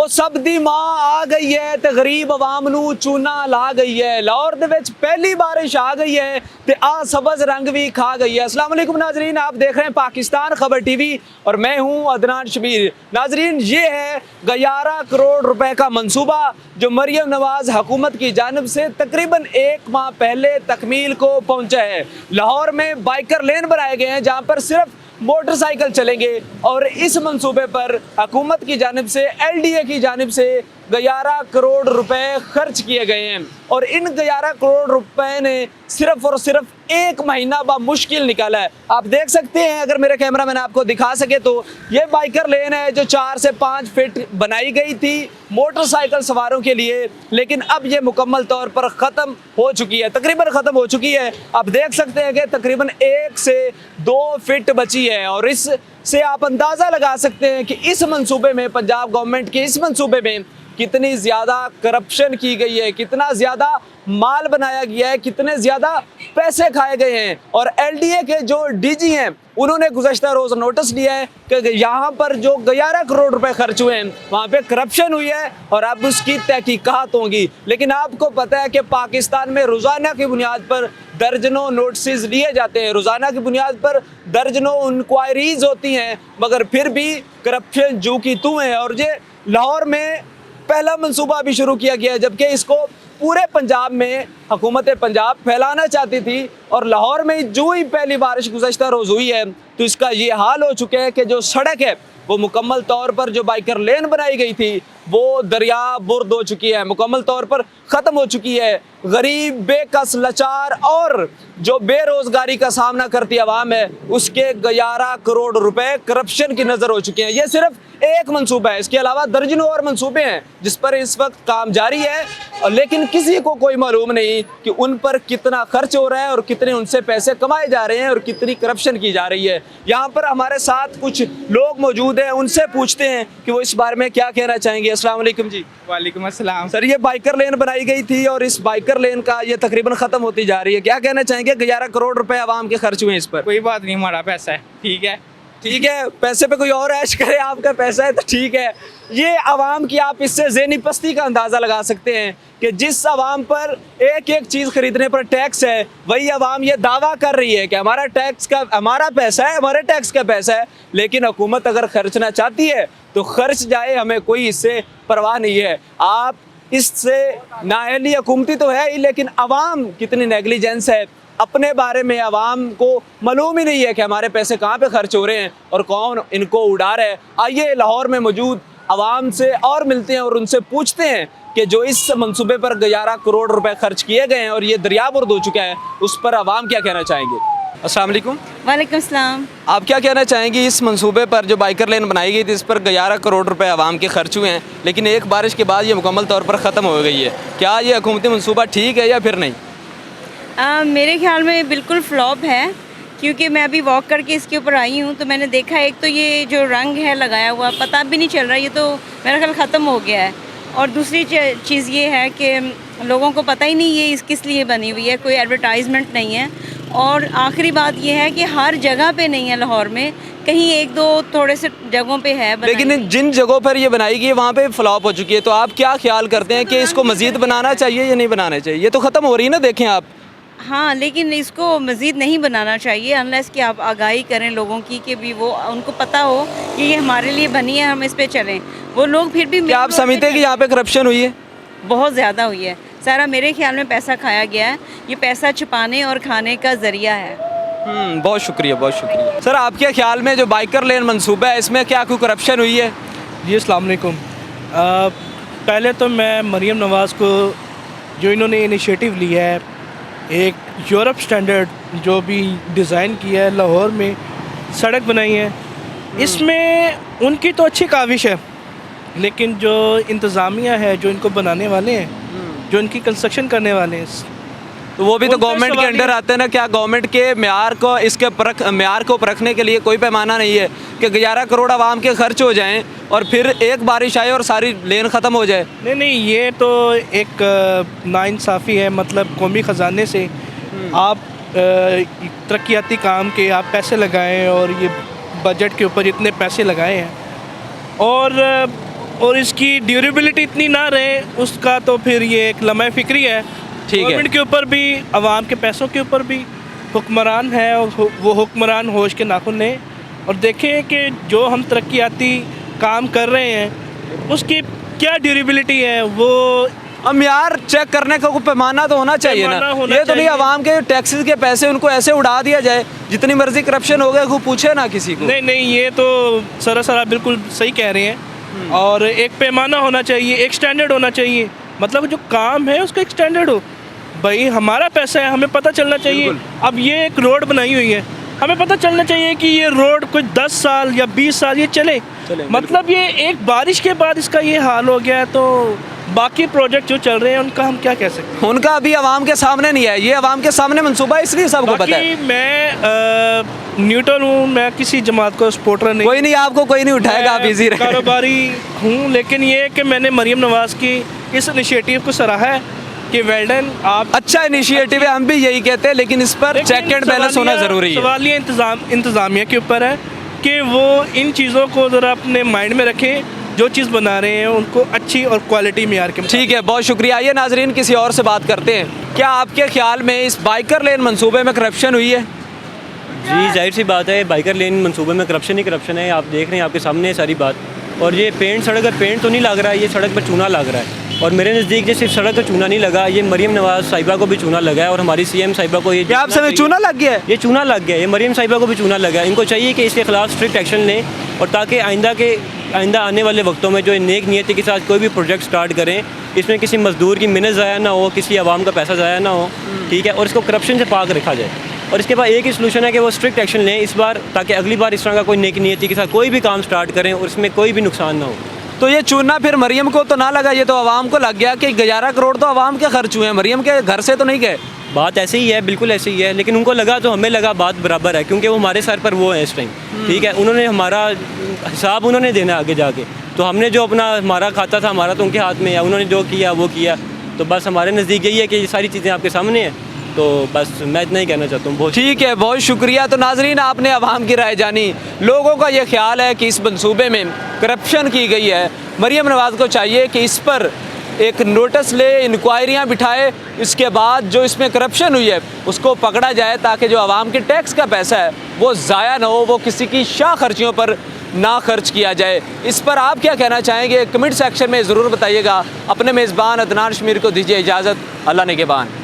ਉਹ ਸਭ ਦੀ ਮਾਂ ਆ ਗਈ ਹੈ ਤੇ ਗਰੀਬ ਆਵਾਮ ਨੂੰ ਚੂਨਾ ਲਾ ਗਈ ਹੈ। लाहौर ਦੇ ਵਿੱਚ पहली बारिश आ गई है ਤੇ आ सब्ज रंग भी खा गई है। अस्सलाम वालेकुम नाजरीन, आप देख रहे हैं पाकिस्तान खबर टीवी और मैं हूं अदनान शबीर। नाजरीन, ये है 11 करोड़ रुपए का मंसूबा जो मरियम नवाज हुकूमत की जानिब से तकरीबन 1 माह पहले तकमील को पहुंचा है। लाहौर में बाइकर लेन बनाए गए हैं जहां पर सिर्फ मोटरसाइकिल चलेंगे और इस मंसूबे पर हुकूमत की जानिब से LDA की जानिब से 11 करोड़ रुपए खर्च किए गए हैं और इन 11 करोड़ रुपए ने सिर्फ और सिर्फ 1 महीना मुश्किल निकाला है। आप देख सकते हैं, अगर मेरे कैमरा मैन आपको दिखा सके तो ये बाइकर लेन है जो 4 से 5 फीट बनाई गई थी मोटरसाइकिल सवारों के लिए, लेकिन अब ये मुकम्मल तौर पर ख़त्म हो चुकी है, तकरीबन ख़त्म हो चुकी है। आप देख सकते हैं कि तकरीबन 1 से 2 फीट बची है और इससे आप अंदाज़ा लगा सकते हैं कि इस मंसूबे में, पंजाब गवर्नमेंट के इस मंसूबे में कितनी ज़्यादा करप्शन की गई है, कितना ज़्यादा माल बनाया गया है, कितने ज़्यादा पैसे खाए गए हैं। और LDA के जो DG हैं उन्होंने गुज़श्ता रोज़ नोटिस लिया है कि यहाँ पर जो 11 करोड़ रुपए खर्च हुए हैं वहाँ पे करप्शन हुई है और अब उसकी तहकीकात होंगी। लेकिन आपको पता है कि पाकिस्तान में रोज़ाना की बुनियाद पर दर्जनों नोटिस लिए जाते हैं, रोज़ाना की बुनियाद पर दर्जनों इंक्वायरीज होती हैं, मगर फिर भी करप्शन जू की तू है। और ये लाहौर में पहला मंसूबा अभी शुरू किया गया है, जबकि इसको पूरे पंजाब में हुकूमत पंजाब फैलाना चाहती थी और लाहौर में जो ही पहली बारिश गुज़श्ता रोज़ हुई है तो इसका ये हाल हो चुका है कि जो सड़क है वो मुकम्मल तौर पर, जो बाइकर लेन बनाई गई थी वो दरिया बुर्द हो चुकी है, मुकम्मल तौर पर ख़त्म हो चुकी है। गरीब, बेकस, लाचार और जो बेरोज़गारी का सामना करती आवाम है उसके 11 करोड़ रुपए करप्शन की नज़र हो चुके हैं। ये सिर्फ एक मंसूबा है, इसके अलावा दर्जनों और मंसूबे हैं जिस पर इस वक्त काम जारी है, लेकिन किसी को कोई मालूम नहीं कि उन पर कितना खर्च हो रहा है और कितने उनसे पैसे कमाए जा रहे हैं और कितनी करप्शन की जा रही है। यहाँ पर हमारे साथ कुछ लोग मौजूद हैं, उनसे पूछते हैं कि वो इस बारे में क्या कहना चाहेंगे। अस्सलाम वालेकुम जी। वालेकुम अस्सलाम। सर, ये बाइकर लेन बनाई गई थी और इस बाइकर लेन का ये तकरीबन ख़त्म होती जा रही है, क्या कहना चाहेंगे? 11 करोड़ रुपए आवाम के खर्च हुए इस पर। कोई बात नहीं, हमारा पैसा है, ठीक है। ठीक है, पैसे पे कोई और ऐश करे, आपका पैसा है तो ठीक है। ये आवाम की, आप इससे ज़हनी पस्ती का अंदाज़ा लगा सकते हैं कि जिस आवाम पर एक एक चीज़ खरीदने पर टैक्स है, वही आवाम ये दावा कर रही है कि हमारा टैक्स का, हमारा पैसा है, हमारे टैक्स का पैसा है। लेकिन हुकूमत अगर खर्चना चाहती है तो खर्च जाए, हमें कोई इससे परवाह नहीं है। आप इससे नाअहली हुकूमती तो है ही, लेकिन आवाम कितनी नेगलिजेंस है, अपने बारे में आवाम को मालूम ही नहीं है कि हमारे पैसे कहाँ पे खर्च हो रहे हैं और कौन इनको उड़ा रहा है। आइए लाहौर में मौजूद आवाम से और मिलते हैं और उनसे पूछते हैं कि जो इस मंसूबे पर 11 करोड़ रुपए खर्च किए गए हैं और ये दरिया बुर्द हो चुका है, उस पर आवाम क्या कहना चाहेंगे। अस्सलाम वालेकुम। वालेकुम सलाम। आप क्या कहना चाहेंगी इस मंसूबे पर जो बाइकर लेन बनाई गई थी, इस पर 11 करोड़ रुपए आवाम के खर्च हुए हैं, लेकिन एक बारिश के बाद ये मुकम्मल तौर पर ख़त्म हो गई है, क्या ये हुकूमती मंसूबा ठीक है या फिर नहीं? मेरे ख्याल में बिल्कुल फ्लॉप है, क्योंकि मैं अभी वॉक करके इसके ऊपर आई हूँ तो मैंने देखा एक तो ये जो रंग है लगाया हुआ पता भी नहीं चल रहा, ये तो मेरा ख्याल ख़त्म हो गया है। और दूसरी चीज़ ये है कि लोगों को पता ही नहीं ये किस लिए बनी हुई है, कोई एडवर्टाइजमेंट नहीं है। और आखिरी बात ये है कि हर जगह पे नहीं है लाहौर में, कहीं एक दो थोड़े से जगहों पे है, लेकिन जिन जगहों पर ये बनाई गई है वहाँ पे फ्लॉप हो चुकी है। तो आप क्या ख्याल करते हैं कि इसको मज़ीद बनाना चाहिए या नहीं बनाना चाहिए? ये तो ख़त्म हो रही है ना, देखें आप। हाँ, लेकिन इसको मज़ीद नहीं बनाना चाहिए अनलेस कि आप आगाही करें लोगों की, कि भी वो उनको पता हो कि ये हमारे लिए बनी है, हम इस पे चलें। वो लोग फिर भी, क्या आप समझते हैं कि यहाँ पे करप्शन हुई है? बहुत ज़्यादा हुई है, सारा मेरे ख्याल में पैसा खाया गया है, ये पैसा छुपाने और खाने का ज़रिया है। बहुत शुक्रिया, बहुत शुक्रिया। सर, आपके ख्याल में जो बाइकर लेन मंसूबा है इसमें क्या कोई करप्शन हुई है? जी अस्सलाम वालेकुम। पहले तो मैं मरियम नवाज़ को, जो इन्होंने इनिशिएटिव लिया है, एक यूरोप स्टैंडर्ड जो भी डिज़ाइन किया है, लाहौर में सड़क बनाई है, इसमें उनकी तो अच्छी काविश है, लेकिन जो इंतज़ामिया है, जो इनको बनाने वाले हैं, जो इनकी कंस्ट्रक्शन करने वाले हैं, तो वो भी तो गवर्नमेंट के अंडर आते हैं ना। क्या गवर्नमेंट के म्यार को, इसके म्यार को परखने के लिए कोई पैमाना नहीं है कि 11 करोड़ आवाम के खर्च हो जाएं और फिर एक बारिश आए और सारी लेन ख़त्म हो जाए? नहीं, ये तो एक नाइंसाफ़ी है। मतलब कौमी ख़जाने से आप तरक्याती काम के आप पैसे लगाएं और ये बजट के ऊपर इतने पैसे लगाए हैं और और इसकी ड्यूरेबिलिटी इतनी ना रहे, उसका तो फिर ये एक लम्हे फिक्री है। ठीक है। गवर्नमेंट के ऊपर भी, आवाम के पैसों के ऊपर भी हुक्मरान है, और वो हुक्मरान होश के नाखुन लें और देखें कि जो हम तरक्याती काम कर रहे हैं उसकी क्या ड्यूरेबिलिटी है। वो हम यार चेक करने का कोई पैमाना तो होना चाहिए ना, पैमाना होना ये तो नहीं चाहिए। आवाम के टैक्सेस के पैसे उनको ऐसे उड़ा दिया जाए, जितनी मर्जी करप्शन हो गया कोई पूछे ना किसी को। नहीं नहीं, ये तो सरासर बिल्कुल सही कह रहे हैं। और एक पैमाना होना चाहिए, एक स्टैंडर्ड होना चाहिए, मतलब जो काम है उसका एक स्टैंडर्ड हो। भाई हमारा पैसा है, हमें पता चलना चाहिए। अब ये एक रोड बनाई हुई है, हमें पता चलना चाहिए कि ये रोड कुछ 10 साल या 20 साल ये चले। मतलब ये एक बारिश के बाद इसका ये हाल हो गया है, तो बाकी प्रोजेक्ट जो चल रहे हैं उनका हम क्या कह सकते हैं। उनका अभी आवाम के सामने नहीं है, ये आवाम के सामने मंसूबा है, इसलिए सबको पता है। बाकी मैं न्यूट्रल हूँ, मैं किसी जमात को सपोर्टर नहीं। कोई नहीं, आपको कोई नहीं उठाएगा, आप इजी रहे। कारोबारी हूँ, लेकिन ये कि मैंने मरीम नवाज़ की इस इनिशिएटिव को सराहा है कि वेल डन। आप अच्छा इनिशिएटिव है, हम भी यही कहते हैं, लेकिन इस पर चेक एंड बैलेंस होना ज़रूरी है। सवाल ये इंतज़ामिया के ऊपर है कि वो इन चीज़ों को ज़रा अपने माइंड में रखें, जो चीज़ बना रहे हैं उनको अच्छी और क्वालिटी मेयार के। ठीक है, बहुत शुक्रिया। ये नाजरीन किसी और से बात करते हैं। क्या आपके ख्याल में इस बाइकर लेन मंसूबे में करप्शन हुई है? जी जाहिर सी बात है, बाइकर लेन मंसूबे में करप्शन ही करप्शन है। आप देख रहे हैं, आपके सामने है सारी बात। और ये पेंट सड़क पर पेंट तो नहीं लग रहा है, ये सड़क पर चूना लग रहा है। और मेरे नज़दीक ये सिर्फ सड़क पर चूना नहीं लगा, ये मरीम नवाज़ साहिबा को भी चूना लगा है और हमारी सीएम साहिबा को ये क्या आप समय चूना लग गया है? ये चूना लग गया है, ये मरीम साहिबा को भी चूना लगा है। इनको चाहिए कि इसके खिलाफ स्ट्रिक्ट एक्शन लें, और ताकि आइंदा आने वाले वक्तों में जो नेक नीयती के साथ कोई भी प्रोजेक्ट स्टार्ट करें, इसमें किसी मजदूर की मिन्नत ज़ाया ना हो, किसी आवाम का पैसा ज़ाया ना हो, ठीक है। और इसको करप्शन से पाक रखा जाए। और इसके बाद एक ही सलूशन है कि वो स्ट्रिक्ट एक्शन लें इस बार, ताकि अगली बार इस तरह का कोई नेक नीयती के साथ कोई भी काम स्टार्ट करें और इसमें कोई भी नुकसान ना हो। तो ये चूना फिर मरियम को तो ना लगा, ये तो आवाम को लग गया कि 11 करोड़ तो आवाम के खर्च हुए हैं, मरियम के घर से तो नहीं गए। बात ऐसे ही है, बिल्कुल ऐसे ही है, लेकिन उनको लगा तो हमें लगा बात बराबर है, क्योंकि वो हमारे सर पर वो है इस टाइम, ठीक है। उन्होंने हमारा हिसाब उन्होंने देना आगे जाके, तो हमने जो अपना हमारा खाता था हमारा तो उनके हाथ में है, उन्होंने जो किया वो किया। तो बस हमारे नज़दीक यही है कि ये सारी चीज़ें आपके सामने हैं। तो बस मैं इतना ही कहना चाहता हूँ। बहुत ठीक है, बहुत शुक्रिया। तो नाजरीन, आपने आवाम की राय जानी। लोगों का ये ख्याल है कि इस मंसूबे में करप्शन की गई है। मरियम नवाज़ को चाहिए कि इस पर एक नोटिस ले, इंक्वायरियाँ बिठाए, इसके बाद जो इसमें करप्शन हुई है उसको पकड़ा जाए, ताकि जो आवाम के टैक्स का पैसा है वो ज़ाया ना हो, वो किसी की शाह खर्चियों पर ना खर्च किया जाए। इस पर आप क्या कहना चाहेंगे, कमेंट सेक्शन में ज़रूर बताइएगा। अपने मेज़बान अदनान शमीर को दीजिए इजाज़त। अल्लाह निगहबान।